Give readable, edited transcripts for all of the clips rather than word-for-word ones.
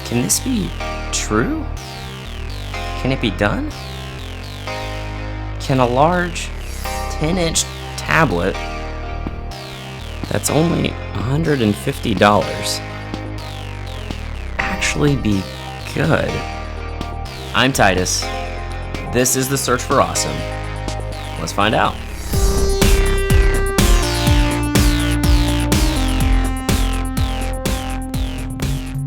Can this be true? Can it be done? Can a large 10-inch tablet that's only $150 actually be good? I'm Titus. This is The Search for Awesome. Let's find out.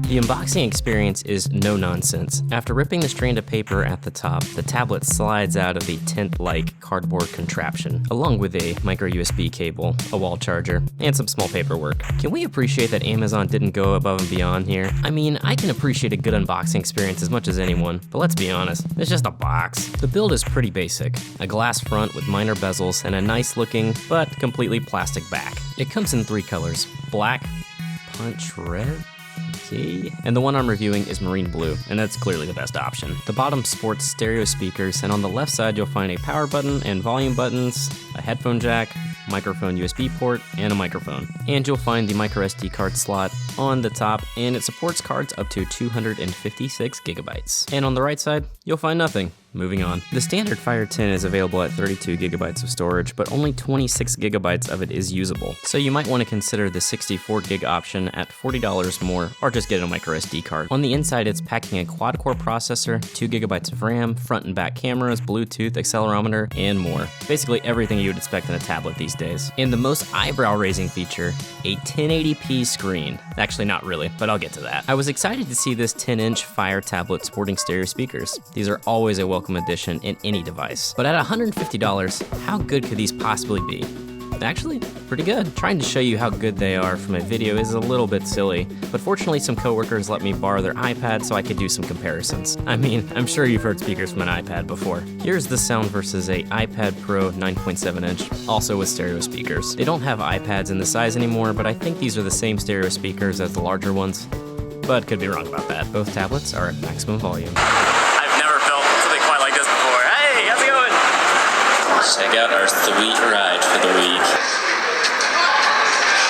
The unboxing experience is no nonsense. After ripping the strand of paper at the top, the tablet slides out of the tent-like cardboard contraption, along with a micro USB cable, a wall charger, and some small paperwork. Can we appreciate that Amazon didn't go above and beyond here? I mean, I can appreciate a good unboxing experience as much as anyone, but let's be honest, it's just a box. The build is pretty basic. A glass front with minor bezels and a nice looking, but completely plastic back. It comes in 3 colors, black, punch red, and the one I'm reviewing is marine blue, and that's clearly the best option. The bottom sports stereo speakers, and on the left side you'll find a power button and volume buttons, a headphone jack, microphone USB port, and a microphone. And you'll find the micro SD card slot on the top, and it supports cards up to 256 gigabytes. And on the right side, you'll find nothing. Moving on. The standard Fire 10 is available at 32 gigabytes of storage, but only 26 gigabytes of it is usable. So you might want to consider the 64 gig option at $40 more, or just get a micro SD card. On the inside, it's packing a quad-core processor, 2 gigabytes of RAM, front and back cameras, Bluetooth, accelerometer, and more. Basically everything you would expect in a tablet these days. And the most eyebrow-raising feature, a 1080p screen. Actually, not really, but I'll get to that. I was excited to see this 10-inch Fire tablet sporting stereo speakers. These are always a welcome addition in any device. But at $150, how good could these possibly be? Actually, pretty good. Trying to show you how good they are from a video is a little bit silly, but fortunately some coworkers let me borrow their iPad so I could do some comparisons. I mean, I'm sure you've heard speakers from an iPad before. Here's the sound versus a iPad Pro 9.7 inch, also with stereo speakers. They don't have iPads in the size anymore, but I think these are the same stereo speakers as the larger ones, but could be wrong about that. Both tablets are at maximum volume. Check out our sweet ride for the week. Oh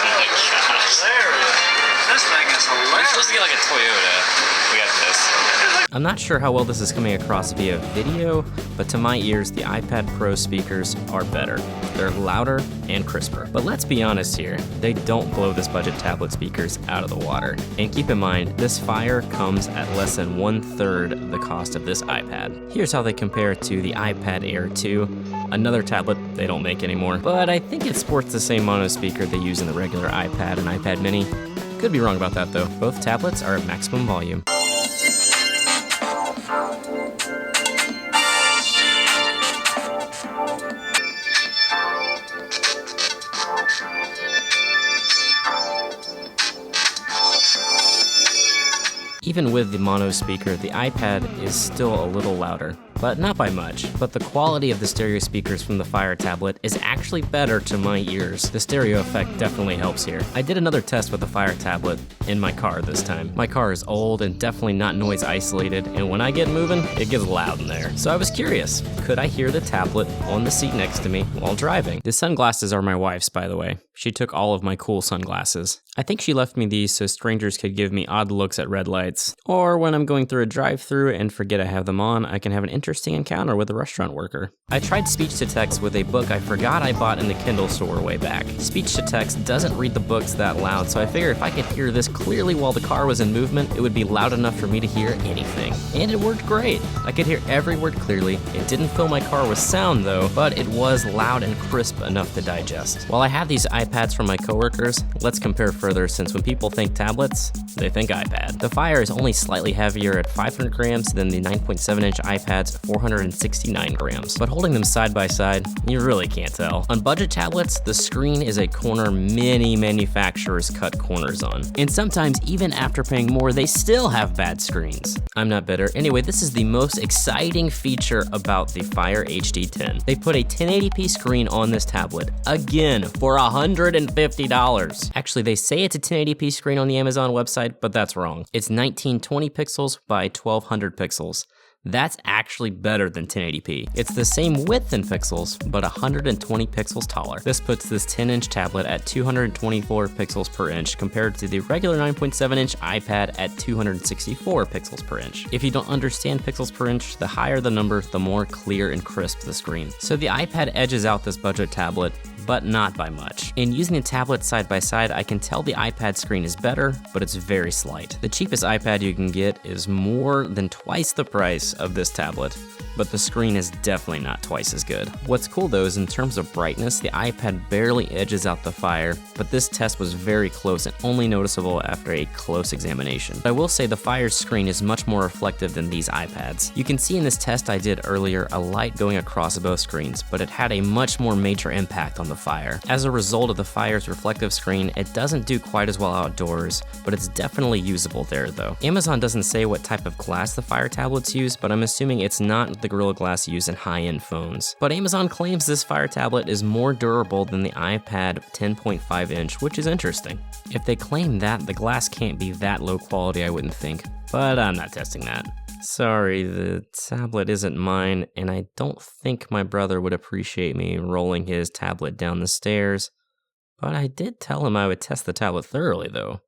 my gosh. This thing is hilarious. We're supposed to get like a Toyota. We got this. I'm not sure how well this is coming across via video, but to my ears, the iPad Pro speakers are better. They're louder and crisper. But let's be honest here, they don't blow this budget tablet speakers out of the water. And keep in mind, this Fire comes at less than 1/3 the cost of this iPad. Here's how they compare to the iPad Air 2, another tablet they don't make anymore, but I think it sports the same mono speaker they use in the regular iPad and iPad mini. Could be wrong about that though. Both tablets are at maximum volume. Even with the mono speaker, the iPad is still a little louder, but not by much. But the quality of the stereo speakers from the Fire tablet is actually better to my ears. The stereo effect definitely helps here. I did another test with the Fire tablet in my car this time. My car is old and definitely not noise isolated, and when I get moving, it gets loud in there. So I was curious, could I hear the tablet on the seat next to me while driving? The sunglasses are my wife's, by the way. She took all of my cool sunglasses. I think she left me these so strangers could give me odd looks at red lights. Or when I'm going through a drive-thru and forget I have them on, I can have an interesting encounter with a restaurant worker. I tried speech-to-text with a book I forgot I bought in the Kindle store way back. Speech-to-text doesn't read the books that loud, so I figured if I could hear this clearly while the car was in movement, it would be loud enough for me to hear anything. And it worked great. I could hear every word clearly. It didn't fill my car with sound though, but it was loud and crisp enough to digest. While I have these iPads from my coworkers, let's compare further since when people think tablets, they think iPad. The Fire is only slightly heavier at 500 grams than the 9.7-inch iPad's 469 grams, but holding them side by side, you really can't tell. On budget tablets, the screen is a corner many manufacturers cut corners on, and sometimes even after paying more, they still have bad screens. I'm not bitter. Anyway, this is the most exciting feature about the Fire HD10. They put a 1080p screen on this tablet, again, for $150. Actually, they say it's a 1080p screen on the Amazon website, but that's wrong. It's 1920 pixels by 1200 pixels. That's actually better than 1080p. It's the same width in pixels, but 120 pixels taller. This puts this 10-inch tablet at 224 pixels per inch compared to the regular 9.7-inch iPad at 264 pixels per inch. If you don't understand pixels per inch, the higher the number, the more clear and crisp the screen. So the iPad edges out this budget tablet, but not by much. In using the tablets side by side, I can tell the iPad screen is better, but it's very slight. The cheapest iPad you can get is more than twice the price of this tablet, but the screen is definitely not twice as good. What's cool though is in terms of brightness, the iPad barely edges out the Fire, but this test was very close and only noticeable after a close examination. But I will say the Fire's screen is much more reflective than these iPads. You can see in this test I did earlier a light going across both screens, but it had a much more major impact on the Fire. As a result of the Fire's reflective screen, it doesn't do quite as well outdoors, but it's definitely usable there though. Amazon doesn't say what type of glass the Fire tablets use, but I'm assuming it's not the Gorilla Glass used in high-end phones. But Amazon claims this Fire tablet is more durable than the iPad 10.5-inch, which is interesting. If they claim that, the glass can't be that low quality, I wouldn't think, but I'm not testing that. Sorry, the tablet isn't mine, and I don't think my brother would appreciate me rolling his tablet down the stairs, but I did tell him I would test the tablet thoroughly though.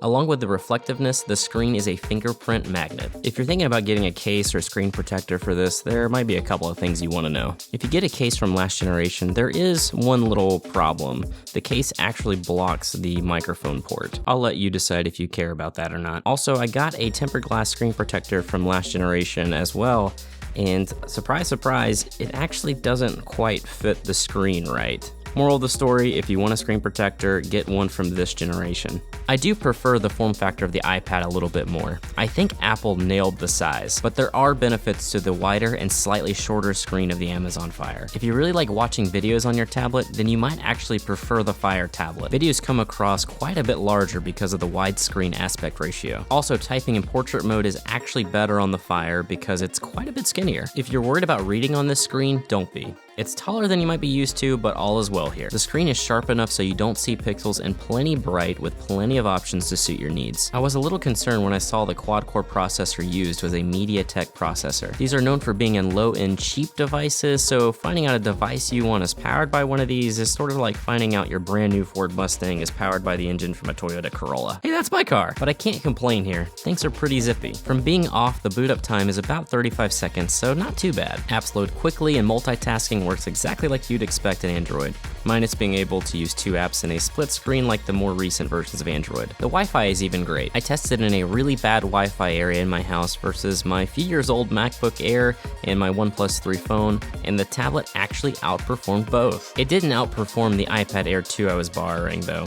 Along with the reflectiveness, the screen is a fingerprint magnet. If you're thinking about getting a case or screen protector for this, there might be a couple of things you want to know. If you get a case from last generation, there is one little problem. The case actually blocks the microphone port. I'll let you decide if you care about that or not. Also, I got a tempered glass screen protector from last generation as well, and surprise, surprise, it actually doesn't quite fit the screen right. Moral of the story, if you want a screen protector, get one from this generation. I do prefer the form factor of the iPad a little bit more. I think Apple nailed the size, but there are benefits to the wider and slightly shorter screen of the Amazon Fire. If you really like watching videos on your tablet, then you might actually prefer the Fire tablet. Videos come across quite a bit larger because of the widescreen aspect ratio. Also, typing in portrait mode is actually better on the Fire because it's quite a bit skinnier. If you're worried about reading on this screen, don't be. It's taller than you might be used to, but all is well here. The screen is sharp enough so you don't see pixels and plenty bright with plenty of options to suit your needs. I was a little concerned when I saw the quad-core processor used was a MediaTek processor. These are known for being in low-end cheap devices, so finding out a device you want is powered by one of these is sort of like finding out your brand new Ford Mustang is powered by the engine from a Toyota Corolla. Hey, that's my car! But I can't complain here. Things are pretty zippy. From being off, the boot up time is about 35 seconds, so not too bad. Apps load quickly and multitasking works exactly like you'd expect in Android, minus being able to use two apps in a split screen like the more recent versions of Android. The Wi-Fi is even great. I tested in a really bad Wi-Fi area in my house versus my few years old MacBook Air and my OnePlus 3 phone, and the tablet actually outperformed both. It didn't outperform the iPad Air 2 I was borrowing though.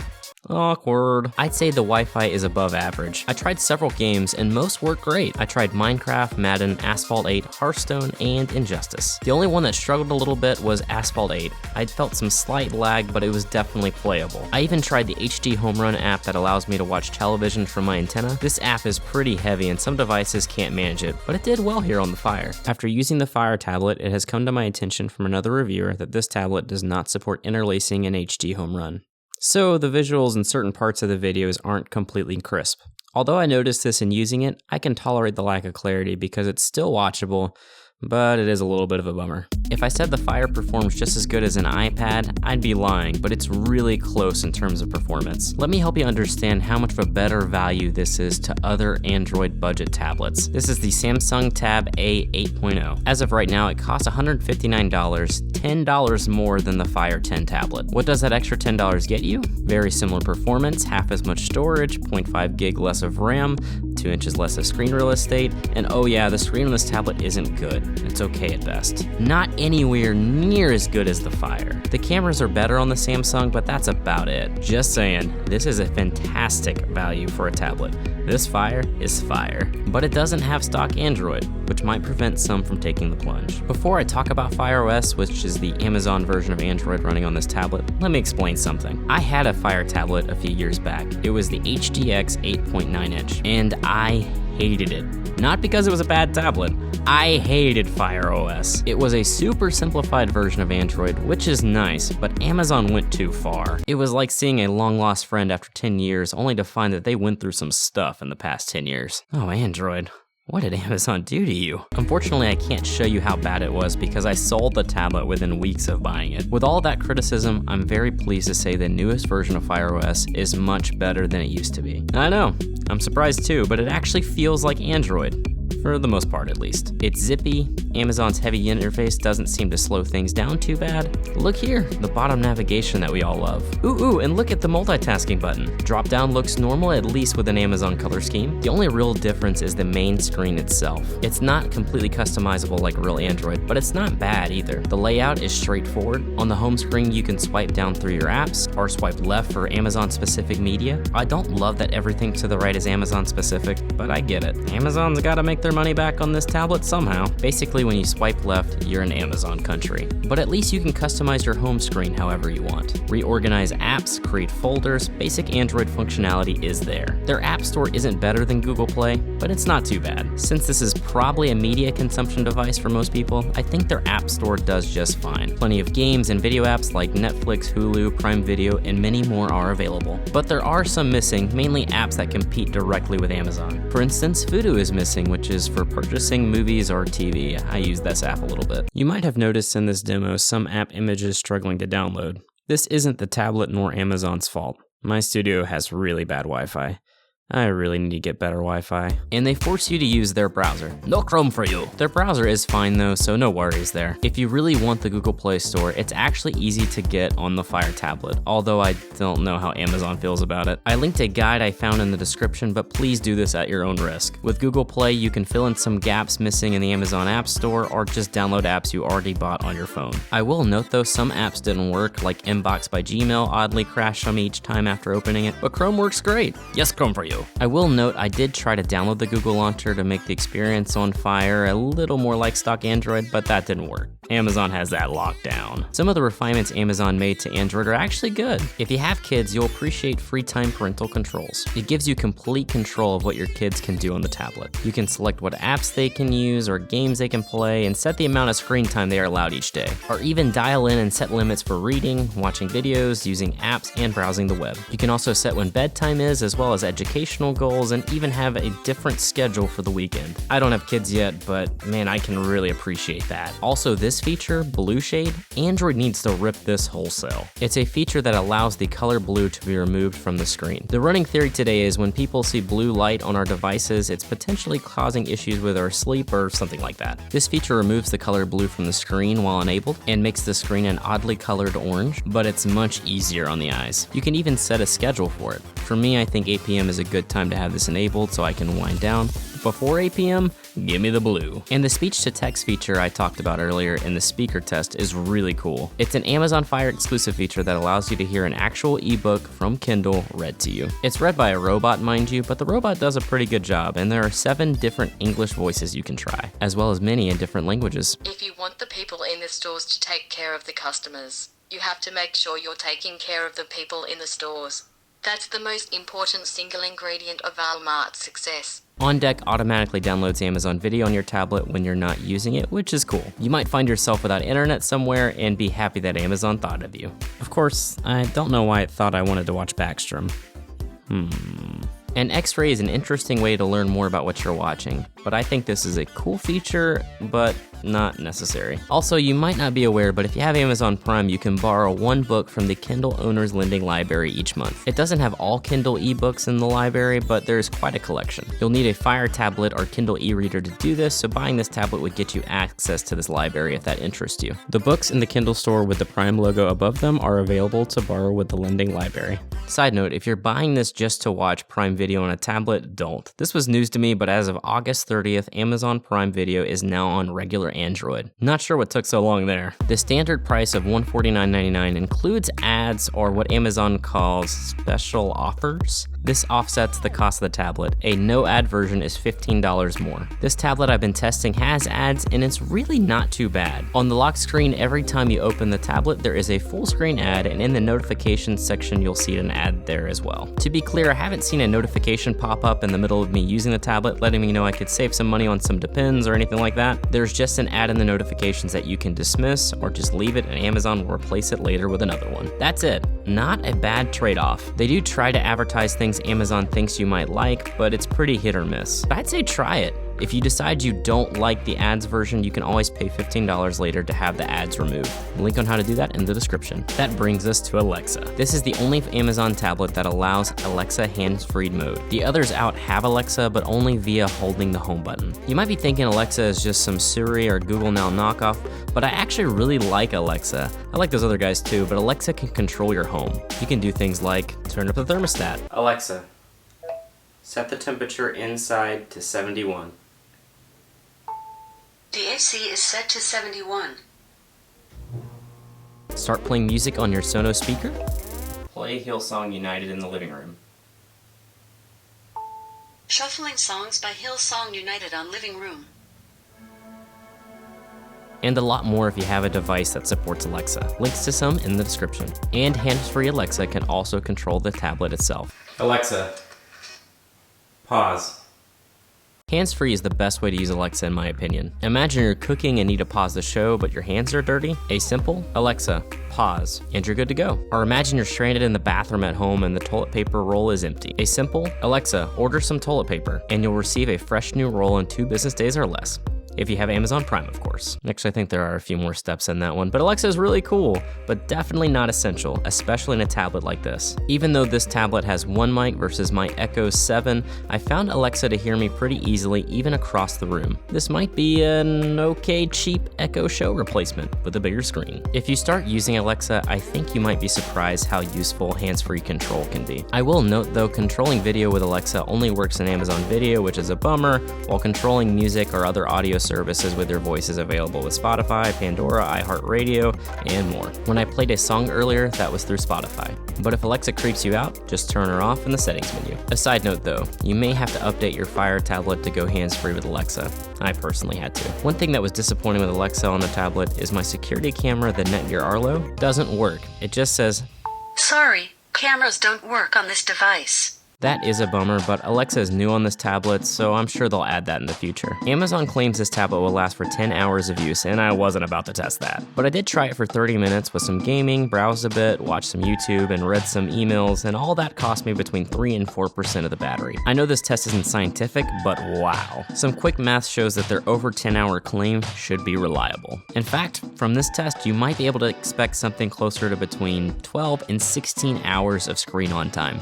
Awkward. I'd say the Wi-Fi is above average. I tried several games and most worked great. I tried Minecraft, Madden, Asphalt 8, Hearthstone, and Injustice. The only one that struggled a little bit was Asphalt 8. I'd felt some slight lag, but it was definitely playable. I even tried the HD Home Run app that allows me to watch television from my antenna. This app is pretty heavy and some devices can't manage it, but it did well here on the Fire. After using the Fire tablet, it has come to my attention from another reviewer that this tablet does not support interlacing in HD Home Run. So the visuals in certain parts of the videos aren't completely crisp. Although I noticed this in using it, I can tolerate the lack of clarity because it's still watchable, but it is a little bit of a bummer. If I said the Fire performs just as good as an iPad, I'd be lying, but it's really close in terms of performance. Let me help you understand how much of a better value this is to other Android budget tablets. This is the Samsung Tab A 8.0. As of right now, it costs $159, $10 more than the Fire 10 tablet. What does that extra $10 get you? Very similar performance, half as much storage, 0.5 gig less of RAM, 2 inches less of screen real estate, and oh yeah, the screen on this tablet isn't good. It's okay at best. Not anywhere near as good as the Fire. The cameras are better on the Samsung, but that's about it. Just saying, this is a fantastic value for a tablet. This Fire is fire, but it doesn't have stock Android, which might prevent some from taking the plunge. Before I talk about Fire OS, which is the Amazon version of Android running on this tablet, let me explain something. I had a Fire tablet a few years back. It was the HDX 8.9 inch, and I hated it. Not because it was a bad tablet. I hated Fire OS. It was a super simplified version of Android, which is nice, but Amazon went too far. It was like seeing a long-lost friend after 10 years, only to find that they went through some stuff in the past 10 years. Oh, Android. What did Amazon do to you? Unfortunately, I can't show you how bad it was because I sold the tablet within weeks of buying it. With all that criticism, I'm very pleased to say the newest version of Fire OS is much better than it used to be. I know, I'm surprised too, but it actually feels like Android. For the most part, at least. It's zippy, Amazon's heavy interface doesn't seem to slow things down too bad. Look here, the bottom navigation that we all love. Ooh, and look at the multitasking button. Drop down looks normal, at least with an Amazon color scheme. The only real difference is the main screen itself. It's not completely customizable like real Android, but it's not bad either. The layout is straightforward. On the home screen, you can swipe down through your apps, or swipe left for Amazon-specific media. I don't love that everything to the right is Amazon-specific, but I get it. Amazon's gotta make their money back on this tablet somehow. Basically, when you swipe left, you're in Amazon country. But at least you can customize your home screen however you want. Reorganize apps, create folders, basic Android functionality is there. Their app store isn't better than Google Play, but it's not too bad. Since this is probably a media consumption device for most people, I think their app store does just fine. Plenty of games and video apps like Netflix, Hulu, Prime Video, and many more are available. But there are some missing, mainly apps that compete directly with Amazon. For instance, Vudu is missing, which is for purchasing movies or TV. I use this app a little bit. You might have noticed in this demo some app images struggling to download. This isn't the tablet nor Amazon's fault. My studio has really bad Wi-Fi. I really need to get better Wi-Fi. And they force you to use their browser. No Chrome for you. Their browser is fine though, so no worries there. If you really want the Google Play Store, it's actually easy to get on the Fire tablet, although I don't know how Amazon feels about it. I linked a guide I found in the description, but please do this at your own risk. With Google Play, you can fill in some gaps missing in the Amazon App Store or just download apps you already bought on your phone. I will note though, some apps didn't work, like Inbox by Gmail oddly crashed on me each time after opening it, but Chrome works great. Yes, Chrome for you. I will note I did try to download the Google Launcher to make the experience on Fire a little more like stock Android, but that didn't work. Amazon has that locked down. Some of the refinements Amazon made to Android are actually good. If you have kids, you'll appreciate free time parental controls. It gives you complete control of what your kids can do on the tablet. You can select what apps they can use or games they can play and set the amount of screen time they are allowed each day. Or even dial in and set limits for reading, watching videos, using apps, and browsing the web. You can also set when bedtime is, as well as educational goals, and even have a different schedule for the weekend. I don't have kids yet, but man, I can really appreciate that. Also, this feature, Blue Shade, Android needs to rip this wholesale. It's a feature that allows the color blue to be removed from the screen. The running theory today is when people see blue light on our devices, it's potentially causing issues with our sleep or something like that. This feature removes the color blue from the screen while enabled and makes the screen an oddly colored orange, but it's much easier on the eyes. You can even set a schedule for it. For me, I think 8 p.m. is a good time to have this enabled so I can wind down. Before 8 p.m., give me the blue. And the speech-to-text feature I talked about earlier in the speaker test is really cool. It's an Amazon Fire exclusive feature that allows you to hear an actual ebook from Kindle read to you. It's read by a robot, mind you, but the robot does a pretty good job, and there are 7 different English voices you can try, as well as many in different languages. If you want the people in the stores to take care of the customers, you have to make sure you're taking care of the people in the stores. That's the most important single ingredient of Walmart's success. On Deck automatically downloads Amazon Video on your tablet when you're not using it, which is cool. You might find yourself without internet somewhere and be happy that Amazon thought of you. Of course, I don't know why it thought I wanted to watch Backstrom. An X-ray is an interesting way to learn more about what you're watching, but I think this is a cool feature, but not necessary. Also, you might not be aware, but if you have Amazon Prime, you can borrow 1 book from the Kindle Owner's Lending Library each month. It doesn't have all Kindle ebooks in the library, but there's quite a collection. You'll need a Fire tablet or Kindle e-reader to do this, so buying this tablet would get you access to this library if that interests you. The books in the Kindle store with the Prime logo above them are available to borrow with the lending library. Side note, if you're buying this just to watch Prime Video on a tablet, don't. This was news to me, but as of August 30th, Amazon Prime Video is now on regular Android. Not sure what took so long there. The standard price of $149.99 includes ads, or what Amazon calls special offers. This offsets the cost of the tablet. A no-ad version is $15 more. This tablet I've been testing has ads, and it's really not too bad. On the lock screen, every time you open the tablet, there is a full screen ad, and in the notifications section, you'll see an ad there as well. To be clear, I haven't seen a notification pop up in the middle of me using the tablet, letting me know I could save some money on some Depends or anything like that. There's just an ad in the notifications that you can dismiss or just leave it, and Amazon will replace it later with another one. That's it. Not a bad trade-off. They do try to advertise things Amazon thinks you might like, but it's pretty hit or miss. I'd say try it. If you decide you don't like the ads version, you can always pay $15 later to have the ads removed. Link on how to do that in the description. That brings us to Alexa. This is the only Amazon tablet that allows Alexa hands-free mode. The others out have Alexa, but only via holding the home button. You might be thinking Alexa is just some Siri or Google Now knockoff, but I actually really like Alexa. I like those other guys too, but Alexa can control your home. You can do things like turn up the thermostat. Alexa, set the temperature inside to 71. The AC is set to 71. Start playing music on your Sonos speaker. Play Hillsong United in the living room. Shuffling songs by Hillsong United on living room. And a lot more if you have a device that supports Alexa. Links to some in the description. And hands-free Alexa can also control the tablet itself. Alexa, pause. Hands-free is the best way to use Alexa in my opinion. Imagine you're cooking and need to pause the show, but your hands are dirty. A simple Alexa, pause, and you're good to go. Or imagine you're stranded in the bathroom at home and the toilet paper roll is empty. A simple Alexa, order some toilet paper, and you'll receive a fresh new roll in 2 business days or less. If you have Amazon Prime, of course. Actually, I think there are a few more steps in that one, but Alexa is really cool, but definitely not essential, especially in a tablet like this. Even though this tablet has one mic versus my Echo 7, I found Alexa to hear me pretty easily, even across the room. This might be an okay cheap Echo Show replacement with a bigger screen. If you start using Alexa, I think you might be surprised how useful hands-free control can be. I will note though, controlling video with Alexa only works in Amazon Video, which is a bummer, while controlling music or other audio services with their voices available with Spotify, Pandora, iHeartRadio, and more. When I played a song earlier, that was through Spotify. But if Alexa creeps you out, just turn her off in the settings menu. A side note though, you may have to update your Fire tablet to go hands-free with Alexa. I personally had to. One thing that was disappointing with Alexa on the tablet is my security camera, the Netgear Arlo, doesn't work. It just says, Sorry, cameras don't work on this device. That is a bummer, but Alexa is new on this tablet, so I'm sure they'll add that in the future. Amazon claims this tablet will last for 10 hours of use, and I wasn't about to test that. But I did try it for 30 minutes with some gaming, browsed a bit, watched some YouTube, and read some emails, and all that cost me between 3 and 4% of the battery. I know this test isn't scientific, but wow. Some quick math shows that their over 10-hour claim should be reliable. In fact, from this test, you might be able to expect something closer to between 12 and 16 hours of screen on time.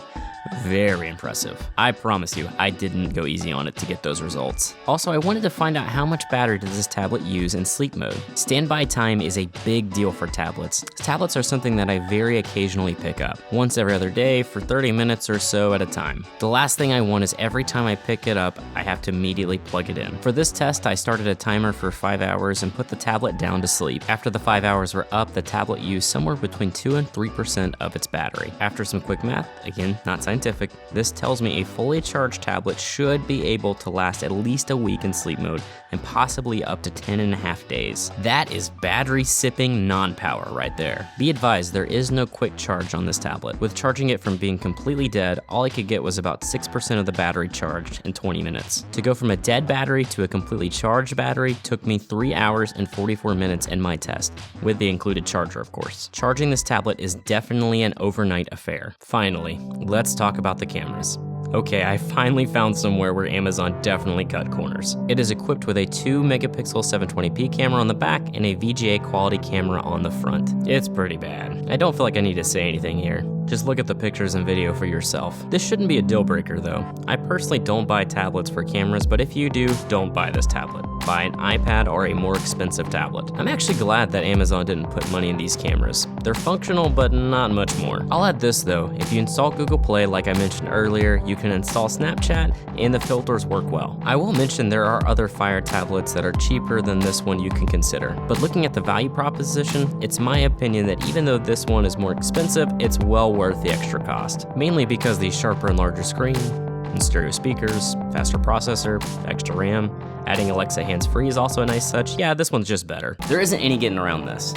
Very impressive. I promise you, I didn't go easy on it to get those results. Also, I wanted to find out how much battery does this tablet use in sleep mode. Standby time is a big deal for tablets. Tablets are something that I very occasionally pick up, once every other day for 30 minutes or so at a time. The last thing I want is every time I pick it up, I have to immediately plug it in. For this test, I started a timer for 5 hours and put the tablet down to sleep. After the 5 hours were up, the tablet used somewhere between 2 and 3% of its battery. After some quick math, again, not scientific, this tells me a fully charged tablet should be able to last at least a week in sleep mode and possibly up to 10.5 days. That is battery sipping non-power right there. Be advised, there is no quick charge on this tablet. With charging it from being completely dead, all I could get was about 6% of the battery charged in 20 minutes. To go from a dead battery to a completely charged battery took me 3 hours and 44 minutes in my test, with the included charger of course. Charging this tablet is definitely an overnight affair. Finally, let's talk about the cameras. Okay, I finally found somewhere where Amazon definitely cut corners. It is equipped with a 2 megapixel 720p camera on the back and a VGA quality camera on the front. It's pretty bad. I don't feel like I need to say anything here. Just look at the pictures and video for yourself. This shouldn't be a deal breaker though. I personally don't buy tablets for cameras, but if you do, don't buy this tablet. Buy an iPad or a more expensive tablet. I'm actually glad that Amazon didn't put money in these cameras. They're functional, but not much more. I'll add this though, if you install Google Play like I mentioned earlier, you can install Snapchat and the filters work well. I will mention there are other Fire tablets that are cheaper than this one you can consider, but looking at the value proposition, it's my opinion that even though this one is more expensive, it's well worth the extra cost. Mainly because the sharper and larger screen, and stereo speakers, faster processor, extra RAM, adding Alexa hands-free is also a nice touch. Yeah, this one's just better. There isn't any getting around this.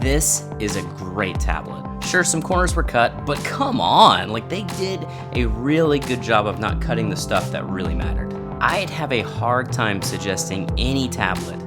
This is a great tablet. Sure, some corners were cut, but come on, like they did a really good job of not cutting the stuff that really mattered. I'd have a hard time suggesting any tablet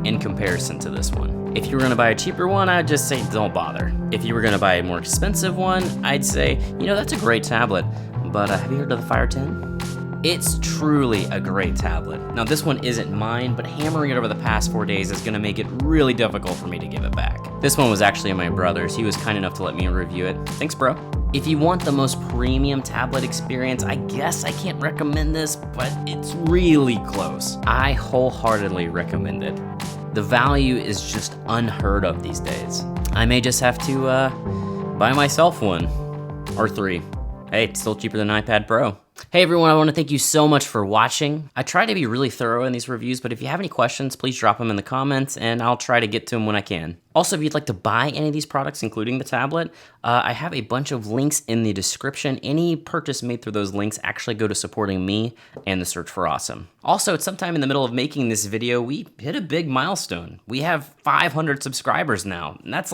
in comparison to this one. If you were gonna buy a cheaper one, I'd just say don't bother. If you were gonna buy a more expensive one, I'd say, you know, that's a great tablet, but have you heard of the Fire 10? It's truly a great tablet. Now this one isn't mine, but hammering it over the past 4 days is gonna make it really difficult for me to give it back. This one was actually my brother's. He was kind enough to let me review it. Thanks, bro. If you want the most premium tablet experience, I guess I can't recommend this, but it's really close. I wholeheartedly recommend it. The value is just unheard of these days. I may just have to buy myself one, or 3. Hey, it's still cheaper than an iPad Pro. Hey everyone, I want to thank you so much for watching. I try to be really thorough in these reviews, but if you have any questions, please drop them in the comments and I'll try to get to them when I can. Also, if you'd like to buy any of these products, including the tablet, I have a bunch of links in the description. Any purchase made through those links actually go to supporting me and the search for awesome. Also, at some time in the middle of making this video, we hit a big milestone. We have 500 subscribers now, and that's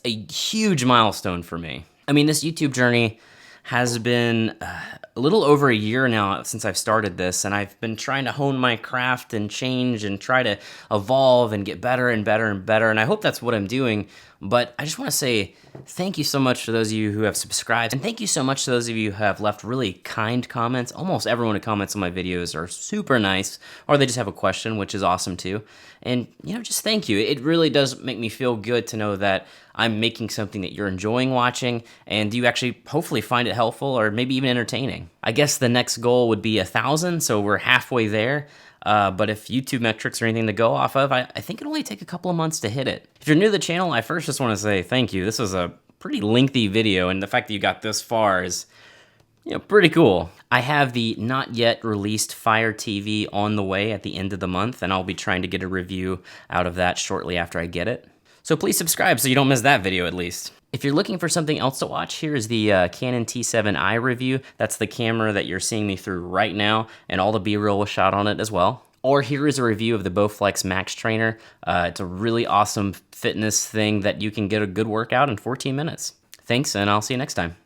a huge milestone for me. I mean, this YouTube journey has been a little over a year now since I've started this, and I've been trying to hone my craft and change and try to evolve and get better and better and better, and I hope that's what I'm doing. But I just want to say thank you so much to those of you who have subscribed, and thank you so much to those of you who have left really kind comments. Almost everyone who comments on my videos are super nice, or they just have a question, which is awesome too. And, you know, just thank you. It really does make me feel good to know that I'm making something that you're enjoying watching, and you actually hopefully find it helpful or maybe even entertaining. I guess the next goal would be 1,000, so we're halfway there. But if YouTube metrics are anything to go off of, I think it'll only take a couple of months to hit it. If you're new to the channel, I first just want to say thank you. This was a pretty lengthy video, and the fact that you got this far is, you know, pretty cool. I have the not yet released Fire TV on the way at the end of the month, and I'll be trying to get a review out of that shortly after I get it. So please subscribe so you don't miss that video at least. If you're looking for something else to watch, here is the Canon T7i review. That's the camera that you're seeing me through right now, and all the B-roll was shot on it as well. Or here is a review of the Bowflex Max Trainer. It's a really awesome fitness thing that you can get a good workout in 14 minutes. Thanks, and I'll see you next time.